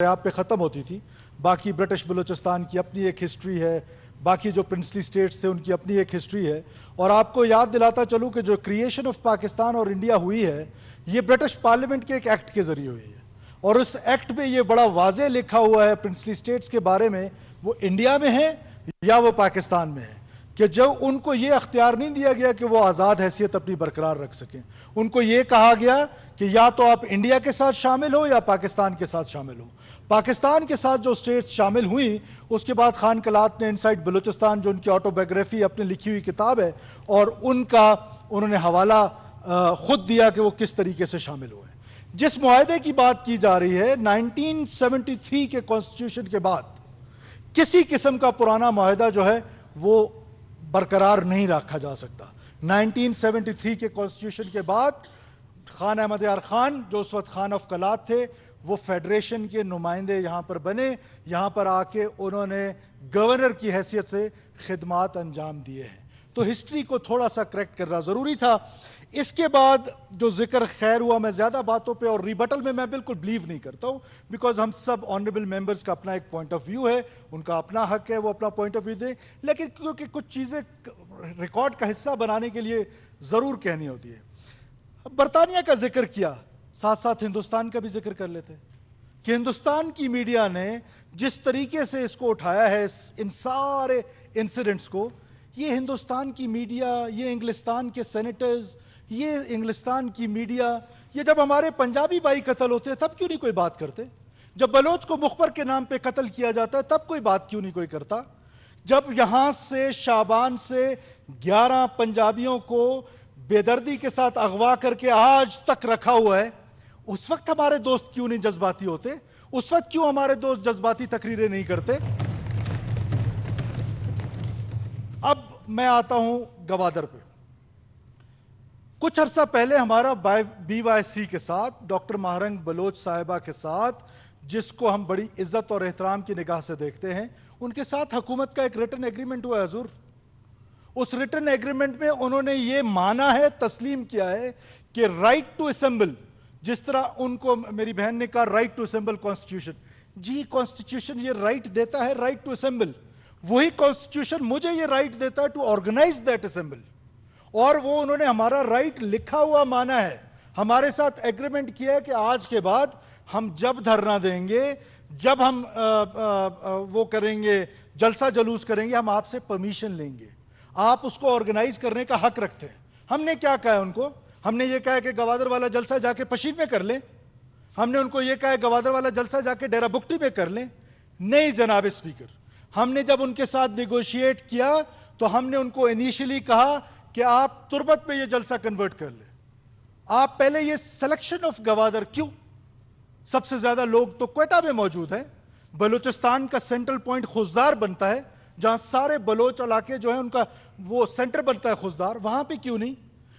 آپ پہ ختم ہوتی تھی. باقی برٹش بلوچستان کی اپنی ایک ہسٹری ہے, باقی جو پرنسلی سٹیٹس تھے ان کی اپنی ایک ہسٹری ہے. اور آپ کو یاد دلاتا چلوں کہ جو کریشن آف پاکستان اور انڈیا ہوئی ہے یہ برٹش پارلیمنٹ کے ایک ایکٹ کے ذریعے ہوئی ہے, اور اس ایکٹ میں یہ بڑا واضح لکھا ہوا ہے پرنسلی سٹیٹس کے بارے میں, وہ انڈیا میں ہے یا وہ پاکستان میں ہے, کہ جو ان کو یہ اختیار نہیں دیا گیا کہ وہ آزاد حیثیت اپنی برقرار رکھ سکیں. ان کو یہ کہا گیا کہ یا تو آپ انڈیا کے ساتھ شامل ہو یا پاکستان کے ساتھ شامل ہو. پاکستان کے ساتھ جو سٹیٹس شامل ہوئیں اس کے بعد خان قلات نے انسائڈ بلوچستان, جو ان کی آٹوبیوگرافی اپنی لکھی ہوئی کتاب ہے, اور ان کا انہوں نے حوالہ خود دیا کہ وہ کس طریقے سے شامل ہوئے. جس معاہدے کی بات کی جا رہی ہے 1973 کے کانسٹیٹیوشن کے بعد کسی قسم کا پرانا معاہدہ جو ہے وہ برقرار نہیں رکھا جا سکتا. 1973 کے کانسٹیٹیوشن کے بعد خان احمد یار خان جو اس وقت خان آف قلات تھے وہ فیڈریشن کے نمائندے یہاں پر بنے, یہاں پر آ کے انہوں نے گورنر کی حیثیت سے خدمات انجام دیے ہیں. تو ہسٹری کو تھوڑا سا کریکٹ کرنا ضروری تھا. اس کے بعد جو ذکر خیر ہوا, میں زیادہ باتوں پہ اور ریبٹل میں بالکل بلیو نہیں کرتا ہوں, بیکاز ہم سب آنریبل ممبرز کا اپنا ایک پوائنٹ آف ویو ہے, ان کا اپنا حق ہے وہ اپنا پوائنٹ آف ویو دیں, لیکن کیونکہ کچھ چیزیں ریکارڈ کا حصہ بنانے کے لیے ضرور کہنی ہوتی ہے. برطانیہ کا ذکر کیا, ساتھ ساتھ ہندوستان کا بھی ذکر کر لیتے کہ ہندوستان کی میڈیا نے جس طریقے سے اس کو اٹھایا ہے, ان سارے انسیڈنٹس کو, یہ ہندوستان کی میڈیا, یہ انگلستان کے سینیٹرز, یہ انگلستان کی میڈیا, یہ جب ہمارے پنجابی بھائی قتل ہوتے ہیں تب کیوں نہیں کوئی بات کرتے؟ جب بلوچ کو مخبر کے نام پہ قتل کیا جاتا ہے تب کوئی بات کیوں نہیں کوئی کرتا؟ جب یہاں سے شابان سے 11 پنجابیوں کو بے دردی کے ساتھ اغوا کر کے آج تک رکھا ہوا ہے, اس وقت ہمارے دوست کیوں نہیں جذباتی ہوتے؟ اس وقت کیوں ہمارے دوست جذباتی تقریریں نہیں کرتے؟ اب میں آتا ہوں گوادر پہ. کچھ عرصہ پہلے ہمارا بی وائی سی کے ساتھ, ڈاکٹر مہرنگ بلوچ صاحبہ کے ساتھ, جس کو ہم بڑی عزت اور احترام کی نگاہ سے دیکھتے ہیں, ان کے ساتھ حکومت کا ایک ریٹن ایگریمنٹ ہوا ہے حضور. اس ریٹن ایگریمنٹ میں انہوں نے یہ مانا ہے, تسلیم کیا ہے کہ رائٹ ٹو اسمبل, جس طرح ان کو میری بہن نے کہا رائٹ ٹو اسمبل کانسٹیٹیوشن, جی کانسٹیٹیوشن یہ رائٹ دیتا ہے رائٹ ٹو اسمبل, وہی کانسٹیٹیوشن مجھے یہ رائٹ دیتا ہے ٹو آرگنائز دیٹ اسمبل. اور وہ انہوں نے ہمارا رائٹ لکھا ہوا مانا ہے, ہمارے ساتھ ایگریمنٹ کیا ہے کہ آج کے بعد ہم جب دھرنا دیں گے, جب ہم وہ کریں گے, جلسہ جلوس کریں گے, ہم آپ سے پرمیشن لیں گے, آپ اس کو آرگنائز کرنے کا حق رکھتے ہیں. ہم نے کیا کہا ہے ان کو؟ ہم نے یہ کہا ہے کہ گوادر والا جلسہ جا کے پشین میں کر لیں. ہم نے ان کو یہ کہا ہے گوادر والا جلسہ جا کے ڈیرہ بگٹی میں کر لیں. نہیں جناب اسپیکر, ہم نے جب ان کے ساتھ نیگوشیٹ کیا تو ہم نے ان کو انیشلی کہا کہ آپ تربت میں یہ جلسہ کنورٹ کر لیں. آپ پہلے یہ سلیکشن آف گوادر کیوں؟ سب سے زیادہ لوگ تو کوئٹہ میں موجود ہیں, بلوچستان کا سینٹرل پوائنٹ خوزدار بنتا ہے, جہاں سارے بلوچ علاقے جو ہیں ان کا وہ سینٹر بنتا ہے خوزدار, وہاں پہ کیوں نہیں؟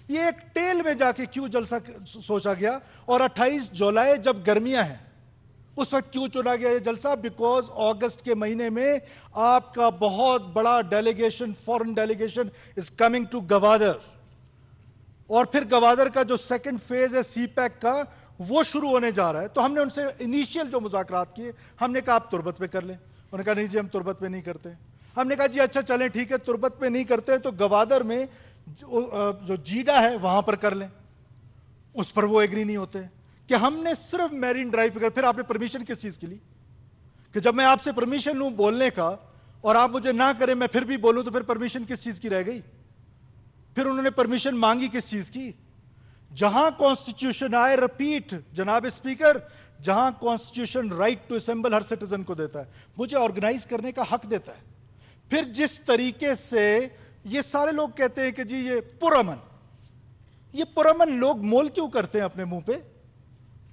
یہ ایک ٹیل میں جا کے کیوں جلسہ سوچا گیا؟ اور 28 جولائی جب گرمیاں ہیں اس وقت کیوں چنا گیا یہ جلسہ؟ بیکوز اگست کے مہینے میں آپ کا بہت بڑا delegation, foreign delegation is coming to Gwadar, اور پھر گوادر کا جو سیکنڈ فیز ہے سی پیک کا وہ شروع ہونے جا رہا ہے. تو ہم نے ان سے انیشیل جو مذاکرات کیے, ہم نے کہا آپ تربت پہ کر لیں. انہوں نے کہا نہیں جی ہم تربت پہ نہیں کرتے. ہم نے کہا جی اچھا چلیں ٹھیک ہے, تربت پہ نہیں کرتے تو گوادر میں جو جیڈا ہے وہاں پر کر لیں. اس پر وہ ایگری نہیں ہوتے کہ ہم نے صرف میرین ڈرائیو پہ کر. پھر آپ نے پرمیشن کس چیز کے لی کہ جب میں آپ سے پرمیشن لوں بولنے کا اور آپ مجھے نہ کریں میں پھر بھی بولوں, تو پھر پرمیشن کس چیز کی رہ گئی؟ پھر انہوں نے پرمیشن مانگی کس چیز کی؟ جہاں کانسٹیٹیوشن آئے, رپیٹ جناب اسپیکر, جہاں کانسٹیٹیوشن رائٹ ٹو اسمبل ہر سٹیزن کو دیتا ہے, مجھے آرگنائز کرنے کا حق دیتا ہے. پھر جس طریقے سے یہ سارے لوگ کہتے ہیں کہ جی یہ پرامن, یہ پرامن لوگ مول کیوں کرتے ہیں اپنے منہ پہ؟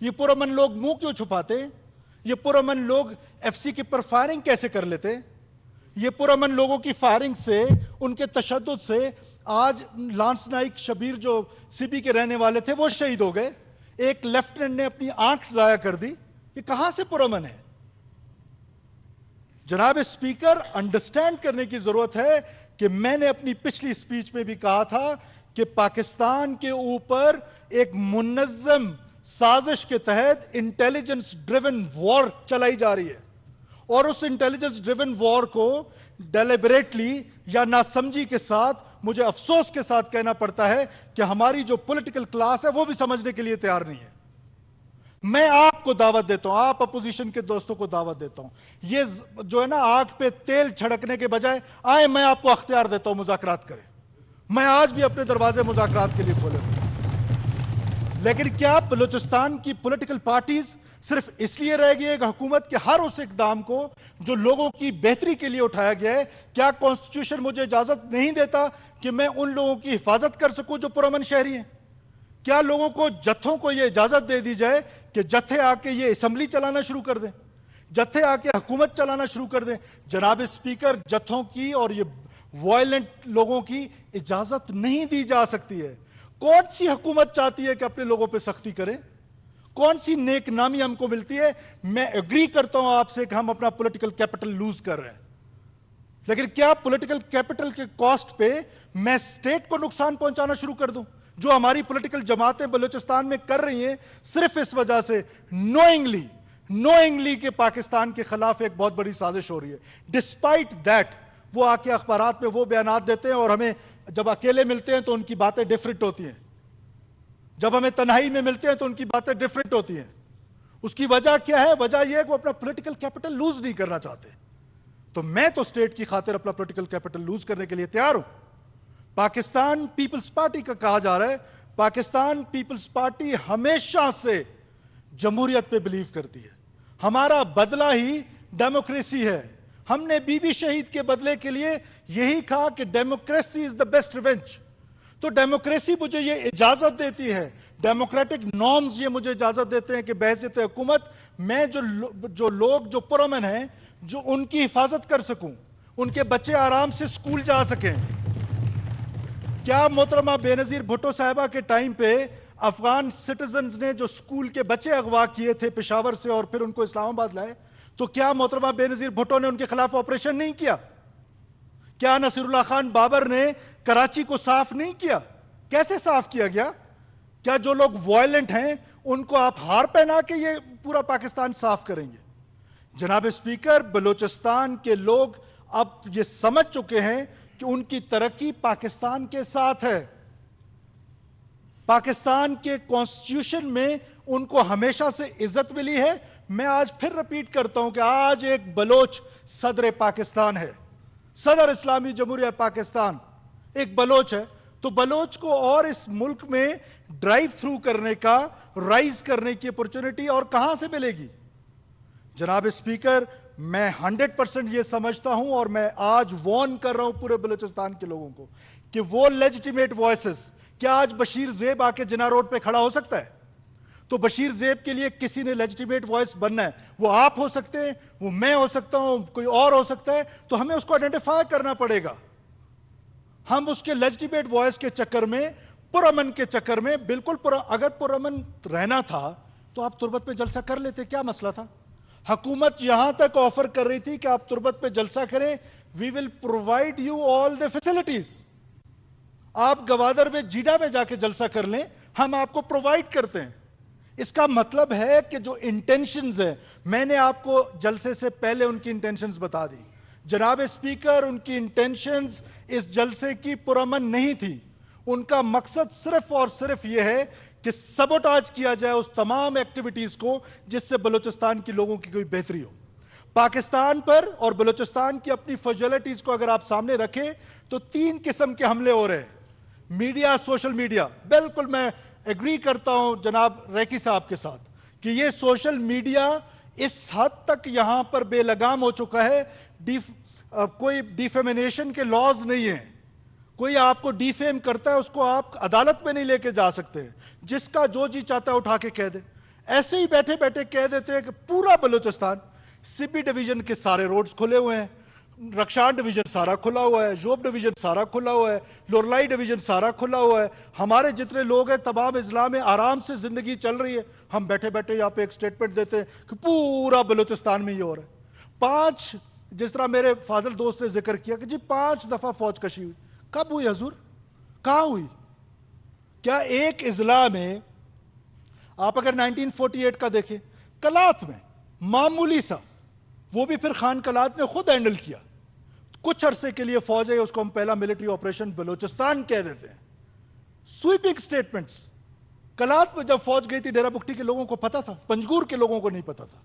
یہ پرامن لوگ منہ کیوں چھپاتے ہیں؟ یہ پرامن لوگ ایف سی کے پر فائرنگ کیسے کر لیتے ہیں؟ یہ پرامن لوگوں کی فائرنگ سے, ان کے تشدد سے آج لانس نائک شبیر جو سی بی کے رہنے والے تھے وہ شہید ہو گئے. ایک لیفٹننٹ نے اپنی آنکھ ضائع کر دی. یہ کہاں سے پرامن ہے؟ جناب اسپیکر, انڈرسٹینڈ کرنے کی ضرورت ہے کہ میں نے اپنی پچھلی سپیچ میں بھی کہا تھا کہ پاکستان کے اوپر ایک منظم سازش کے تحت انٹیلیجنس ڈریون وار چلائی جا رہی ہے، اور اس انٹیلیجنس ڈریون وار کو ڈیلیبریٹلی یا ناسمجھی کے ساتھ مجھے افسوس کے ساتھ کہنا پڑتا ہے کہ ہماری جو پولیٹیکل کلاس ہے وہ بھی سمجھنے کے لیے تیار نہیں ہے۔ میں آپ کو دعوت دیتا ہوں، آپ اپوزیشن کے دوستوں کو دعوت دیتا ہوں، یہ جو ہے نا آگ پہ تیل چھڑکنے کے بجائے آئے میں آپ کو اختیار دیتا ہوں مذاکرات کریں۔ میں آج بھی اپنے دروازے مذاکرات کے لیے کھولے ہوئے ہیں۔ لیکن کیا بلوچستان کی پولیٹیکل پارٹیز صرف اس لیے رہ گئی ہے کہ حکومت کے ہر اس اقدام کو جو لوگوں کی بہتری کے لیے اٹھایا گیا ہے، کیا کانسٹیٹیوشن مجھے اجازت نہیں دیتا کہ میں ان لوگوں کی حفاظت کر سکوں جو پرامن شہری ہیں؟ کیا لوگوں کو، جتھوں کو یہ اجازت دے دی جائے کہ جتھے آ کے یہ اسمبلی چلانا شروع کر دیں، جتھے آ کے حکومت چلانا شروع کر دیں؟ جناب اسپیکر، جتھوں کی اور یہ وائلنٹ لوگوں کی اجازت نہیں دی جا سکتی ہے۔ کون سی حکومت چاہتی ہے کہ اپنے لوگوں پہ سختی کریں؟ کون سی نیک نامی ہم کو ملتی ہے؟ میں ایگری کرتا ہوں آپ سے کہ ہم اپنا پولیٹیکل کیپٹل لوز کر رہے ہیں، لیکن کیا پولیٹیکل کیپٹل کے کاسٹ پہ میں سٹیٹ کو نقصان پہنچانا شروع کر دوں؟ جو ہماری پولیٹیکل جماعتیں بلوچستان میں کر رہی ہیں صرف اس وجہ سے نوئنگلی کہ پاکستان کے خلاف ایک بہت بڑی سازش ہو رہی ہے۔ ڈسپائٹ دیٹ وہ آ کے اخبارات میں وہ بیانات دیتے ہیں، اور ہمیں جب اکیلے ملتے ہیں تو ان کی باتیں ڈیفرنٹ ہوتی ہیں، جب ہمیں تنہائی میں ملتے ہیں تو ان کی باتیں ڈیفرنٹ ہوتی ہیں۔ اس کی وجہ کیا ہے؟ وجہ یہ ہے کہ وہ اپنا پولیٹیکل کیپٹل لوز نہیں کرنا چاہتے۔ تو میں تو اسٹیٹ کی خاطر اپنا پولیٹیکل کیپٹل لوز کرنے کے لیے تیار ہوں۔ پاکستان پیپلز پارٹی کا کہا جا رہا ہے، پاکستان پیپلز پارٹی ہمیشہ سے جمہوریت پہ بلیو کرتی ہے۔ ہمارا بدلہ ہی ڈیموکریسی ہے۔ ہم نے بی بی شہید کے بدلے کے لیے یہی کہا کہ democracy is the best revenge. تو ڈیموکریسی مجھے یہ اجازت دیتی ہے، ڈیموکریٹک نارمز یہ مجھے اجازت دیتے ہیں کہ بحیثیت حکومت میں جو لوگ جو پرامن ہیں، جو ان کی حفاظت کر سکوں، ان کے بچے آرام سے اسکول جا سکیں۔ کیا محترمہ بے نظیر بھٹو صاحبہ کے ٹائم پہ افغان سٹیزنز نے جو اسکول کے بچے اغوا کیے تھے پشاور سے اور پھر ان کو اسلام آباد لائے، تو کیا محترمہ بے نظیر بھٹو نے ان کے خلاف آپریشن نہیں کیا؟ کیا نصیر اللہ خان بابر نے کراچی کو صاف نہیں کیا؟ کیسے صاف کیا گیا؟ کیا جو لوگ وائلنٹ ہیں ان کو آپ ہار پہنا کے یہ پورا پاکستان صاف کریں گے؟ جناب اسپیکر، بلوچستان کے لوگ اب یہ سمجھ چکے ہیں کہ ان کی ترقی پاکستان کے ساتھ ہے۔ پاکستان کے کانسٹیٹیوشن میں ان کو ہمیشہ سے عزت ملی ہے۔ میں آج پھر رپیٹ کرتا ہوں کہ آج ایک بلوچ صدر پاکستان ہے، صدر اسلامی جمہوریہ پاکستان ایک بلوچ ہے، تو بلوچ کو اور اس ملک میں ڈرائیو تھرو کرنے کا، رائز کرنے کی اپورچونٹی اور کہاں سے ملے گی؟ جناب اسپیکر، میں 100% یہ سمجھتا ہوں اور میں آج وارن کر رہا ہوں پورے بلوچستان کے لوگوں کو کہ وہ لیجیٹیمیٹ وائسز، کیا آج بشیر زیب آ کے جناح روڈ پہ کھڑا ہو سکتا ہے؟ تو بشیر زیب کے لیے کسی نے لیجیٹیمیٹ وائس بننا ہے، وہ آپ ہو سکتے ہیں، وہ میں ہو سکتا ہوں، کوئی اور ہو سکتا ہے، تو ہمیں اس کو آئیڈینٹیفائی کرنا پڑے گا۔ ہم اس کے لیجیٹیمیٹ وائس کے چکر میں، پرامن کے چکر میں، بالکل اگر پرامن رہنا تھا تو آپ تربت پہ جلسہ کر لیتے، کیا مسئلہ تھا؟ حکومت یہاں تک آفر کر رہی تھی کہ آپ تربت پہ جلسہ کریں، we will provide you all the facilities. آپ گوادر میں، جیڈا میں جا کے جلسہ کر لیں، ہم آپ کو پرووائڈ کرتے ہیں۔ اس کا مطلب ہے کہ جو انٹینشنز ہیں، میں نے آپ کو جلسے سے پہلے ان کی انٹینشنز بتا دی۔ جناب اسپیکر، ان کی انٹینشنز اس جلسے کی پرامن نہیں تھی۔ ان کا مقصد صرف اور صرف یہ ہے کہ سبوٹاج کیا جائے اس تمام ایکٹیویٹیز کو جس سے بلوچستان کی لوگوں کی کوئی بہتری ہو۔ پاکستان پر اور بلوچستان کی اپنی فیجلٹیز کو اگر آپ سامنے رکھیں تو 3 قسم کے حملے ہو رہے ہیں۔ میڈیا، سوشل میڈیا، بالکل میں ایگری کرتا ہوں جناب ریکی صاحب کے ساتھ کہ یہ سوشل میڈیا اس حد تک یہاں پر بے لگام ہو چکا ہے، کوئی ڈیفیمیشن کے لاز نہیں ہیں۔ کوئی آپ کو ڈیفیم کرتا ہے اس کو آپ عدالت میں نہیں لے کے جا سکتے، جس کا جو جی چاہتا ہے اٹھا کے کہہ دے۔ ایسے ہی بیٹھے بیٹھے کہہ دیتے ہیں کہ پورا بلوچستان، سی بی ڈویژن کے سارے روڈز کھلے ہوئے ہیں، رکشان ڈویژن سارا کھلا ہوا ہے، جوب ڈویژن سارا کھلا ہوا ہے، لورلائی ڈویژن سارا کھلا ہوا ہے، ہمارے جتنے لوگ ہیں تمام اضلاع میں آرام سے زندگی چل رہی ہے۔ ہم بیٹھے بیٹھے یہاں پہ ایک سٹیٹمنٹ دیتے ہیں کہ پورا بلوچستان میں یہ ہو رہا ہے۔ 5، جس طرح میرے فاضل دوست نے ذکر کیا کہ جی 5 دفعہ فوج کشی ہوئی، کب ہوئی حضور؟ کہاں ہوئی؟ کیا ایک اضلاع میں آپ اگر 1948 کا دیکھیں کلات میں معمولی سا، وہ بھی پھر خان کلات نے خود ہینڈل کیا، کچھ عرصے کے لیے فوج ہے، اس کو ہم پہلا ملٹری آپریشن بلوچستان کہہ دیتے ہیں، سویپنگ سٹیٹمنٹس۔ کلات میں جب فوج گئی تھی ڈیرہ بگٹی کے لوگوں کو پتا تھا، پنجگور کے لوگوں کو نہیں پتا تھا۔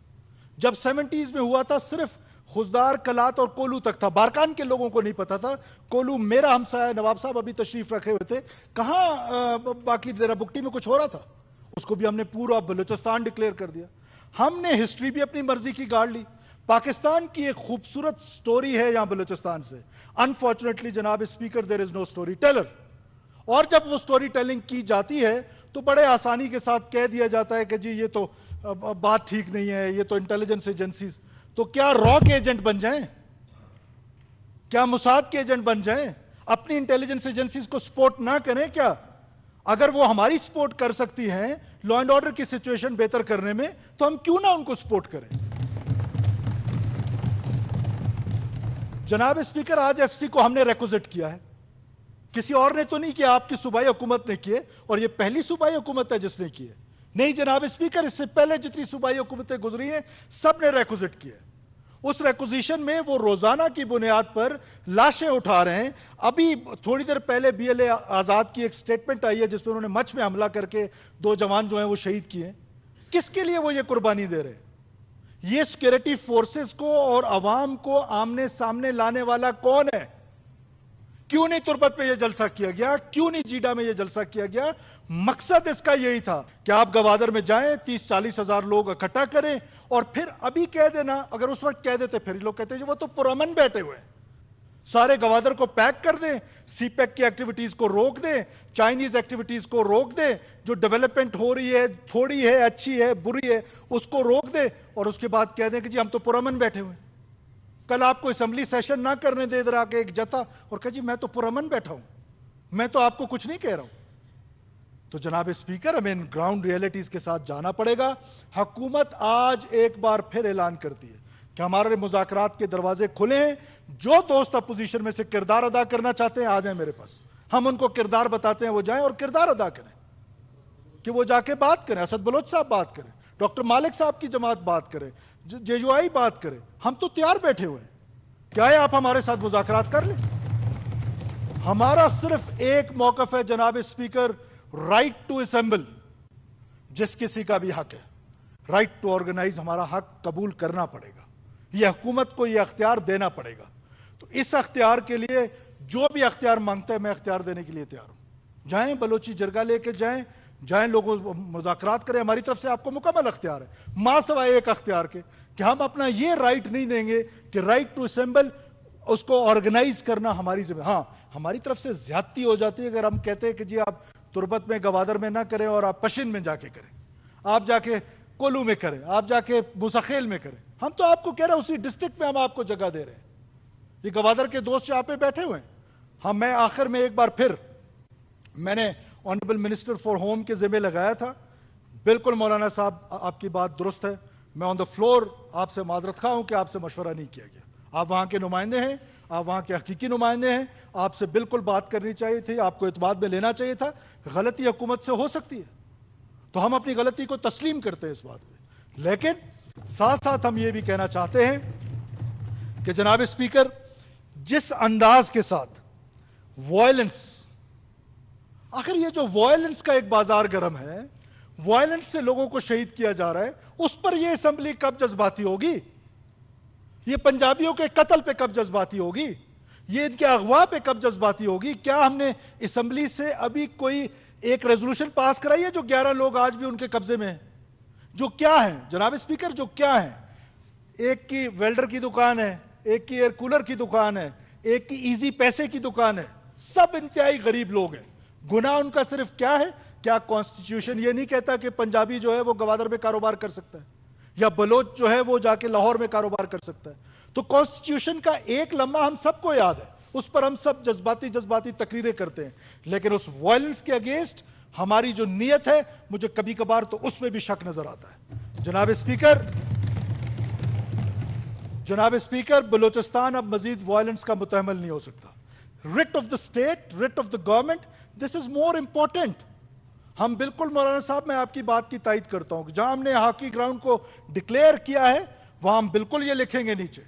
جب 70s میں ہوا تھا صرف خزدار، کلات اور کولو تک تھا، بارکان کے لوگوں کو نہیں پتا تھا۔ کولو میرا ہمسایہ، نواب صاحب ابھی تشریف رکھے ہوئے تھے، کہاں باقی ڈیرہ بگٹی میں کچھ ہو رہا تھا، اس کو بھی ہم نے پورا بلوچستان ڈکلیئر کر دیا۔ ہم نے ہسٹری بھی اپنی مرضی کی گاڑ لی۔ پاکستان کی ایک خوبصورت سٹوری ہے یہاں بلوچستان سے، انفارچونیٹلی جناب اسپیکر دیر از نو سٹوری ٹیلر، اور جب وہ سٹوری ٹیلنگ کی جاتی ہے تو بڑے آسانی کے ساتھ کہہ دیا جاتا ہے کہ جی یہ تو بات ٹھیک نہیں ہے، یہ تو انٹیلیجنس ایجنسیز۔ تو کیا را کے ایجنٹ بن جائیں؟ کیا موساد کے ایجنٹ بن جائیں؟ اپنی انٹیلیجنس ایجنسیز کو سپورٹ نہ کریں کیا؟ اگر وہ ہماری سپورٹ کر سکتی ہیں لا اینڈ آرڈر کی سچویشن بہتر کرنے میں، تو ہم کیوں نہ ان کو سپورٹ کریں؟ جناب اسپیکر، آج ایف سی کو ہم نے ریکوزٹ کیا ہے، کسی اور نے تو نہیں کیا، آپ کی صوبائی حکومت نے کیے، اور یہ پہلی صوبائی حکومت ہے جس نے کیے۔ نہیں جناب اسپیکر، اس سے پہلے جتنی صوبائی حکومتیں گزری ہیں سب نے ریکوزٹ کیے۔ اس ریکوزیشن میں وہ روزانہ کی بنیاد پر لاشیں اٹھا رہے ہیں۔ ابھی تھوڑی دیر پہلے بی ایل اے آزاد کی ایک سٹیٹمنٹ آئی ہے جس میں انہوں نے مچھ میں حملہ کر کے 2 جوان جو ہیں وہ شہید کیے ہیں۔ کس کے لیے وہ یہ قربانی دے رہے ہیں؟ یہ سیکورٹی فورسز کو اور عوام کو آمنے سامنے لانے والا کون ہے؟ کیوں نہیں تربت میں یہ جلسہ کیا گیا؟ کیوں نہیں جیڈا میں یہ جلسہ کیا گیا؟ مقصد اس کا یہی تھا کہ آپ گوادر میں جائیں، 30-40 ہزار لوگ اکٹھا کریں، اور پھر ابھی کہہ دینا، اگر اس وقت کہہ دیتے پھر لوگ کہتے ہیں وہ تو پرامن بیٹھے ہوئے ہیں، سارے گوادر کو پیک کر دیں، سی پیک کی ایکٹیویٹیز کو روک دیں، چائنیز ایکٹیویٹیز کو روک دیں، جو ڈیولپمنٹ ہو رہی ہے تھوڑی ہے، اچھی ہے، بری ہے، اس کو روک دیں، اور اس کے بعد کہہ دیں کہ جی ہم تو پرامن بیٹھے ہوئے ہیں۔ کل آپ کو اسمبلی سیشن نہ کرنے دے ادھر آ کے ایک جتا اور کہا جی میں تو پرامن بیٹھا ہوں، میں تو آپ کو کچھ نہیں کہہ رہا ہوں۔ تو جناب اسپیکر، ہمیں ان گراؤنڈ ریئلٹیز کے ساتھ جانا پڑے گا۔ حکومت آج ایک بار پھر اعلان کرتی ہے کہ ہمارے مذاکرات کے دروازے کھلے ہیں، جو دوست اپوزیشن میں سے کردار ادا کرنا چاہتے ہیں آ جائیں میرے پاس، ہم ان کو کردار بتاتے ہیں، وہ جائیں اور کردار ادا کریں، کہ وہ جا کے بات کریں، اسد بلوچ صاحب بات کریں، ڈاکٹر مالک صاحب کی جماعت بات کرے، جے یو آئی بات کرے، ہم تو تیار بیٹھے ہوئے ہیں، کیا ہے آپ ہمارے ساتھ مذاکرات کر لیں۔ ہمارا صرف ایک موقف ہے جناب اسپیکر، رائٹ ٹو اسمبل، جس کسی کا بھی حق ہے، رائٹ ٹو آرگنائز ہمارا حق قبول کرنا پڑے گا، یہ حکومت کو یہ اختیار دینا پڑے گا۔ تو اس اختیار کے لیے جو بھی اختیار مانگتا ہے میں اختیار دینے کے لیے تیار ہوں، جائیں بلوچی جرگہ لے کے جائیں لوگوں مذاکرات کریں، ہماری طرف سے آپ کو مکمل اختیار ہے، ماں سوائے ایک اختیار کے کہ ہم اپنا یہ رائٹ نہیں دیں گے کہ رائٹ ٹو اسمبل اس کو آرگنائز کرنا ہماری ذمہ۔ ہاں ہماری طرف سے زیادتی ہو جاتی ہے اگر ہم کہتے ہیں کہ جی آپ تربت میں گوادر میں نہ کریں اور آپ پشن میں جا کے کریں، آپ جا کے کولو میں کریں، آپ جا کے موسیخیل میں کریں، ہم تو آپ کو کہہ رہے ہیں اسی ڈسٹرکٹ میں ہم آپ کو جگہ دے رہے ہیں، یہ گوادر کے دوست یہاں پہ بیٹھے ہوئے ہیں۔ میں آخر میں ایک بار پھر میں نے آنریبل منسٹر فار ہوم کے ذمہ لگایا تھا، بالکل مولانا صاحب آپ کی بات درست ہے، میں آن دا فلور آپ سے معذرت خواہ ہوں کہ آپ سے مشورہ نہیں کیا گیا، آپ وہاں کے نمائندے ہیں، آپ وہاں کے حقیقی نمائندے ہیں، آپ سے بالکل بات کرنی چاہیے تھی، آپ کو اعتماد میں لینا چاہیے تھا۔ غلطی حکومت سے ہو سکتی ہے تو ہم اپنی غلطی کو تسلیم کرتے ہیں اس بات پہ، لیکن ساتھ ساتھ ہم یہ بھی کہنا چاہتے ہیں کہ جناب اسپیکر، جس انداز کے ساتھ وائلنس، آخر یہ جو وائلنس کا ایک بازار گرم ہے، وائلنس سے لوگوں کو شہید کیا جا رہا ہے، اس پر یہ اسمبلی کب جذباتی ہوگی؟ یہ پنجابیوں کے قتل پہ کب جذباتی ہوگی؟ یہ ان کے اغوا پہ کب جذباتی ہوگی؟ کیا ہم نے اسمبلی سے ابھی کوئی ایک ریزولوشن پاس کرائی ہے جو 11 لوگ آج بھی ان کے قبضے میں ہیں؟ جو کیا ہیں جناب اسپیکر، جو کیا ہیں؟ ایک کی ویلڈر کی دکان ہے، ایک کی ایئر کولر کی دکان ہے، ایک کی ایزی پیسے کی دکان ہے، سب انتہائی غریب لوگ ہیں۔ گناہ ان کا صرف کیا ہے؟ کیا کانسٹیٹیوشن یہ نہیں کہتا کہ پنجابی جو ہے وہ گوادر میں کاروبار کر سکتا ہے، یا بلوچ جو ہے وہ جا کے لاہور میں کاروبار کر سکتا ہے؟ تو کانسٹیٹیوشن کا ایک لمحہ ہم سب کو یاد ہے، اس پر ہم سب جذباتی تقریریں کرتے ہیں، لیکن اس وائلنس کے اگینسٹ ہماری جو نیت ہے مجھے کبھی کبھار تو اس میں بھی شک نظر آتا ہے۔ جناب اسپیکر، بلوچستان اب مزید وائلنس کا متحمل نہیں ہو سکتا۔ Rate of the state, rate of the government, this is more important. ہم بالکل مولانا صاحب میں آپ کی بات کی تائید کرتا ہوں کہ جہاں ہم نے ہاکی گراؤنڈ کو ڈکلیئر کیا ہے وہاں ہم بالکل یہ لکھیں گے نیچے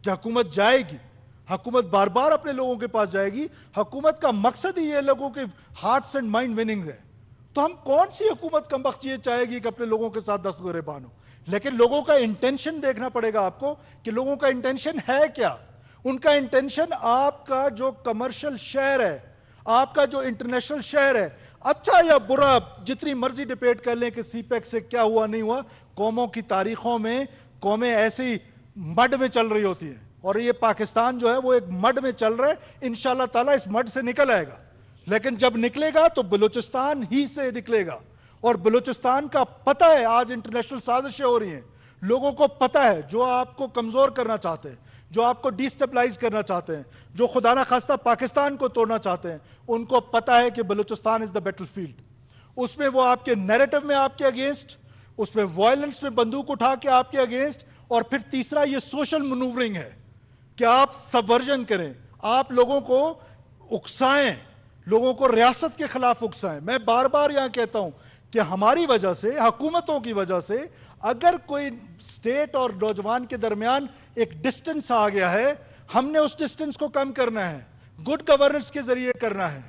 کہ حکومت جائے گی، حکومت بار بار اپنے لوگوں کے پاس جائے گی، حکومت کا مقصد ہی یہ لوگوں کے ہارٹس اینڈ مائنڈ وننگ ہے۔ تو ہم کون سی حکومت کم بخت یہ چاہے گی کہ اپنے لوگوں کے ساتھ دستگورے بانو؟ لیکن لوگوں کا انٹینشن دیکھنا پڑے گا آپ کو کہ لوگوں کا انٹینشن ہے کیا۔ ان کا انٹینشن آپ کا جو کمرشل شہر ہے، آپ کا جو انٹرنیشنل شہر ہے، اچھا یا برا جتنی مرضی ڈیبیٹ کر لیں کہ سی پیک سے کیا ہوا نہیں ہوا، قوموں کی تاریخوں میں قومیں ایسی مڈ میں چل رہی ہوتی ہیں، اور یہ پاکستان جو ہے وہ ایک مڈ میں چل رہا ہے، انشاءاللہ تعالیٰ اس مڈ سے نکل آئے گا، لیکن جب نکلے گا تو بلوچستان ہی سے نکلے گا۔ اور بلوچستان کا پتہ ہے آج انٹرنیشنل سازشیں ہو رہی ہیں، لوگوں کو پتہ ہے جو آپ کو کمزور کرنا چاہتے ہیں، جو آپ کو ڈی سٹیبلائز کرنا چاہتے ہیں، جو خدا نخواستہ پاکستان کو توڑنا چاہتے ہیں، ان کو پتہ ہے کہ بلوچستان از دا بیٹل فیلڈ۔ اس میں وہ آپ کے نیریٹو میں آپ کے اگینسٹ، اس میں وائلنس میں بندوق اٹھا کے آپ کے اگینسٹ، اور پھر تیسرا یہ سوشل منورنگ ہے کہ آپ سبورژن کریں، آپ لوگوں کو اکسائیں، لوگوں کو ریاست کے خلاف اکسائیں۔ میں بار بار یہاں کہتا ہوں کہ ہماری وجہ سے، حکومتوں کی وجہ سے اگر کوئی سٹیٹ اور نوجوان کے درمیان ایک ڈسٹنس آ گیا ہے، ہم نے اس ڈسٹنس کو کم کرنا ہے، گڈ گورننس کے ذریعے کرنا ہے،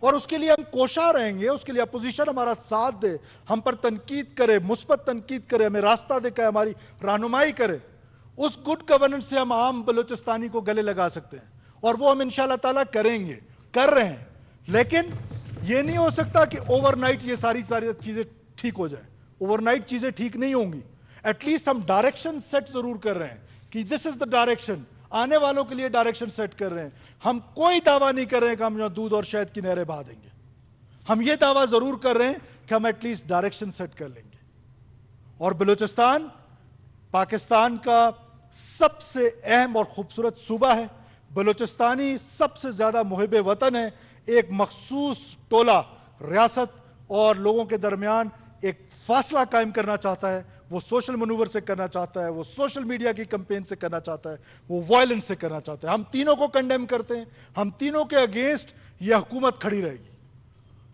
اور اس کے لیے ہم کوشاں رہیں گے، اس کے لیے اپوزیشن ہمارا ساتھ دے، ہم پر تنقید کرے، مثبت تنقید کرے، ہمیں راستہ دکھائے، ہماری رہنمائی کرے، اس گڈ گورننس سے ہم عام بلوچستانی کو گلے لگا سکتے ہیں، اور وہ ہم انشاءاللہ تعالیٰ کریں گے، کر رہے ہیں۔ لیکن یہ نہیں ہو سکتا کہ اوور نائٹ یہ ساری چیزیں ٹھیک ہو جائیں، اوور نائٹ چیزیں ٹھیک نہیں ہوں گی، ایٹ لیسٹ ہم ڈائریکشن سیٹ ضرور کر رہے ہیں کہ دس از دا ڈائریکشن، آنے والوں کے لیے ڈائریکشن سیٹ کر رہے ہیں۔ ہم کوئی دعویٰ نہیں کر رہے ہیں کہ ہم یہاں دودھ اور شہد کی نہریں بہا دیں گے، ہم یہ دعویٰ ضرور کر رہے ہیں کہ ہم ایٹ لیسٹ ڈائریکشن سیٹ کر لیں گے۔ اور بلوچستان پاکستان کا سب سے اہم اور خوبصورت صوبہ ہے، بلوچستانی سب سے زیادہ محب وطن ہے، ایک مخصوص ٹولہ ریاست اور لوگوں کے درمیان ایک فاصلہ قائم کرنا چاہتا ہے، وہ سوشل منور سے کرنا چاہتا ہے، وہ سوشل میڈیا کی کمپین سے کرنا چاہتا ہے، وہ وائلنس سے کرنا چاہتا ہے۔ ہم تینوں کو کنڈیم کرتے ہیں، ہم تینوں کے اگینسٹ یہ حکومت کھڑی رہے گی،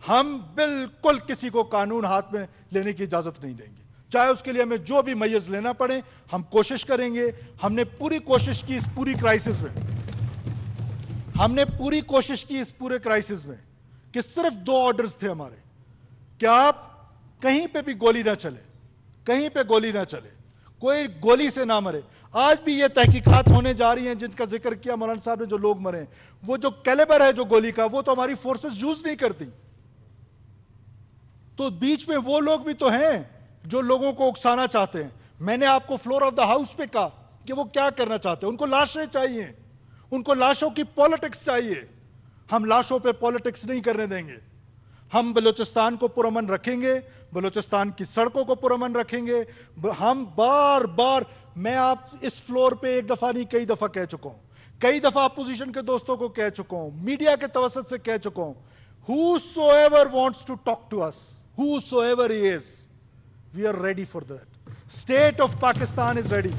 ہم بالکل کسی کو قانون ہاتھ میں لینے کی اجازت نہیں دیں گے، چاہے اس کے لیے ہمیں جو بھی میز لینا پڑے، ہم کوشش کریں گے۔ ہم نے پوری کوشش کی اس پوری کرائسس میں، ہم نے پوری کوشش کی اس پورے کرائسس میں کہ صرف 2 آرڈرز تھے ہمارے کہ آپ کہیں پہ بھی گولی نہ چلے، کہیں پہ گولی نہ چلے، کوئی گولی سے نہ مرے۔ آج بھی یہ تحقیقات ہونے جا رہی ہیں جن کا ذکر کیا مولانا صاحب نے، جو لوگ مرے ہیں، وہ جو کیلیبر ہے جو گولی کا، وہ تو ہماری فورسز یوز نہیں کرتی۔ تو بیچ میں وہ لوگ بھی تو ہیں جو لوگوں کو اکسانا چاہتے ہیں۔ میں نے آپ کو فلور آف دا ہاؤس پہ کہا کہ وہ کیا کرنا چاہتے ہیں، ان کو لاشیں چاہیے، ان کو لاشوں کی پولیٹکس چاہیے۔ ہم لاشوں پہ پولیٹکس نہیں کرنے دیں گے، ہم بلوچستان کو پرامن رکھیں گے، بلوچستان کی سڑکوں کو پرامن رکھیں گے۔ ہم بار بار، میں آپ اس فلور پہ ایک دفعہ نہیں کئی دفعہ کہہ چکا ہوں، کئی دفعہ اپوزیشن کے دوستوں کو کہہ چکا ہوں، میڈیا کے توسط سے کہہ چکا ہوں، whosoever wants to talk to us, whosoever he is, we are ready for that. State of Pakistan is ready.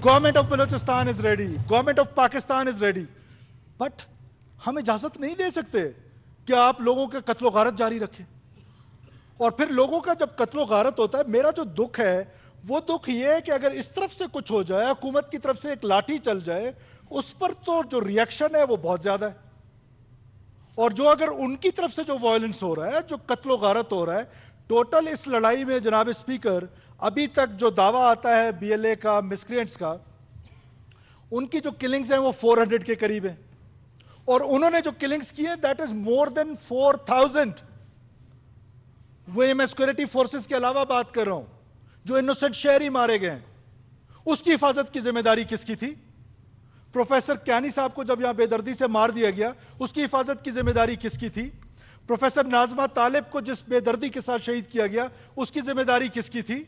Government of Balochistan is ready. Government of Pakistan is ready. But ہم اجازت نہیں دے سکتے کہ آپ لوگوں کے قتل و غارت جاری رکھیں۔ اور پھر لوگوں کا جب قتل و غارت ہوتا ہے، میرا جو دکھ ہے وہ دکھ یہ ہے کہ اگر اس طرف سے کچھ ہو جائے، حکومت کی طرف سے ایک لاٹھی چل جائے، اس پر تو جو ریئیکشن ہے وہ بہت زیادہ ہے، اور جو اگر ان کی طرف سے جو وائلنس ہو رہا ہے، جو قتل و غارت ہو رہا ہے، ٹوٹل اس لڑائی میں جناب اسپیکر ابھی تک جو دعویٰ آتا ہے بی ایل اے کا، مسکرینٹس کا، ان کی جو کلنگز ہیں وہ 400 کے قریب ہیں، اور انہوں نے جو کلنگز کی ہیں دیٹ از مور دین 4000۔ وہ میں سیکورٹی فورسز کے علاوہ بات کر رہا ہوں، جو انوسنٹ شہری مارے گئے ہیں، اس کی حفاظت کی ذمہ داری کس کی تھی؟ پروفیسر کیانی صاحب کو جب یہاں بے دردی سے مار دیا گیا، اس کی حفاظت کی ذمہ داری کس کی تھی؟ پروفیسر ناظمہ طالب کو جس بے دردی کے ساتھ شہید کیا گیا، اس کی ذمہ داری کس کی تھی؟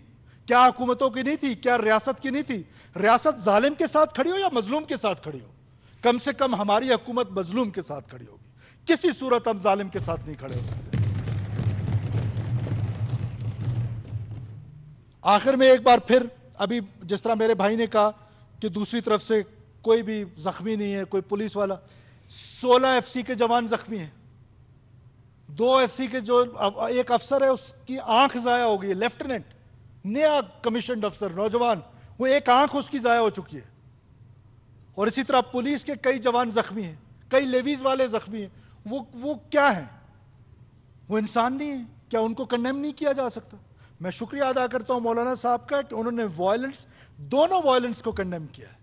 کیا حکومتوں کی نہیں تھی؟ کیا ریاست کی نہیں تھی؟ ریاست ظالم کے ساتھ کھڑی ہو یا مظلوم کے ساتھ کھڑی ہو؟ کم سے کم ہماری حکومت مظلوم کے ساتھ کھڑی ہوگی، کسی صورت ہم ظالم کے ساتھ نہیں کھڑے ہو سکتے۔ آخر میں ایک بار پھر، ابھی جس طرح میرے بھائی نے کہا کہ دوسری طرف سے کوئی بھی زخمی نہیں ہے، کوئی پولیس والا، 16 FCC کے جوان زخمی ہیں، 2 FC کے جو ایک افسر ہے اس کی آنکھ ضائع ہو گئی ہے, لیفٹیننٹ, نیا کمیشنڈ افسر, نوجوان, وہ ایک آنکھ اس کی ضائع ہو چکی ہے. اور اسی طرح پولیس کے کئی جوان زخمی ہیں, کئی لیویز والے زخمی ہیں. وہ کیا ہیں؟ وہ انسان نہیں ہیں کیا؟ ان کو کنڈیم نہیں کیا جا سکتا؟ میں شکریہ ادا کرتا ہوں مولانا صاحب کا کہ انہوں نے وائلنس, دونوں وائلنس کو کنڈیم کیا ہے.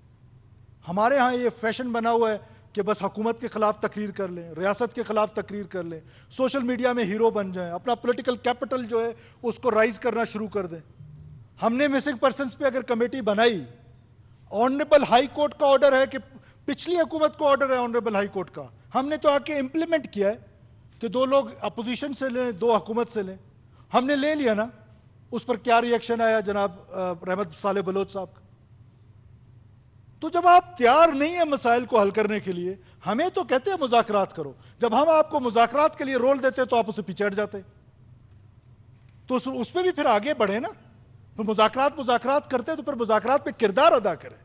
ہمارے ہاں یہ فیشن بنا ہوا ہے کہ بس حکومت کے خلاف تقریر کر لیں, ریاست کے خلاف تقریر کر لیں, سوشل میڈیا میں ہیرو بن جائیں, اپنا پولیٹیکل کیپٹل جو ہے اس کو رائز کرنا شروع کر دیں. ہم نے مسنگ پرسنس پہ اگر کمیٹی بنائی, آنریبل ہائی کورٹ کا آرڈر ہے کہ پچھلی حکومت کو آرڈر ہے آنریبل ہائی کورٹ کا, ہم نے تو آ کے امپلیمنٹ کیا ہے کہ 2 لوگ اپوزیشن سے لیں, 2 حکومت سے لیں. ہم نے لے لیا نا. اس پر کیا ری ایکشن آیا جناب رحمت صالح بلوچ صاحب کا؟ تو جب آپ تیار نہیں ہیں مسائل کو حل کرنے کے لیے, ہمیں تو کہتے ہیں مذاکرات کرو, جب ہم آپ کو مذاکرات کے لیے رول دیتے تو آپ اسے پیچھے ہٹ جاتے. تو اس پہ بھی پھر آگے بڑھے نا. پھر مذاکرات کرتے تو پھر مذاکرات پہ کردار ادا کریں.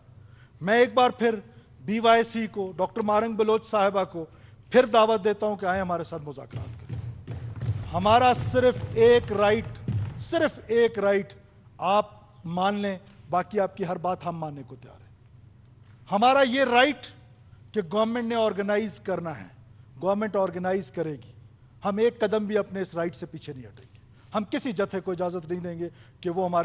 میں ایک بار پھر BYC کو, ڈاکٹر مہرنگ بلوچ صاحبہ کو پھر دعوت دیتا ہوں کہ آئیں ہمارے ساتھ مذاکرات کریں. ہمارا صرف ایک رائٹ آپ مان لیں, باقی آپ کی ہر بات ہم ماننے کو تیار ہیں. ہمارا یہ رائٹ کہ گورنمنٹ نے آرگنائز کرنا ہے, گورنمنٹ آرگنائز کرے گی. ہم ایک قدم بھی اپنے اس رائٹ سے پیچھے نہیں ہٹیں گے. ہم کسی جتھے کو اجازت نہیں دیں گے کہ وہ ہمارے